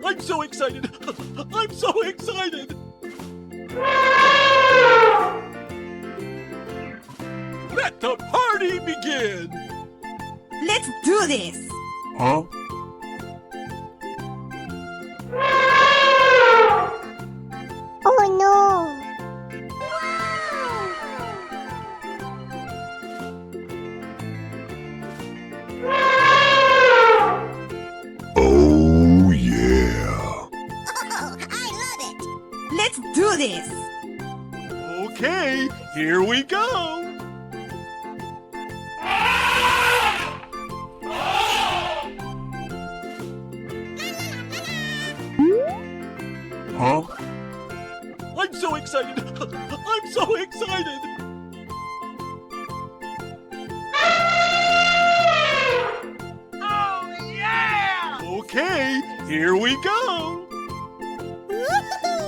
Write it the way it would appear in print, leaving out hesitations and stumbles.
I'm so excited! I'm so excited! Let the party begin! Let's do this! Huh? Oh no! Oh yeah. Oh, I love it! Let's do this! Okay, here we go! Huh? I'm so excited! I'm so excited! Oh yeah! Okay, here we go! Woohoo!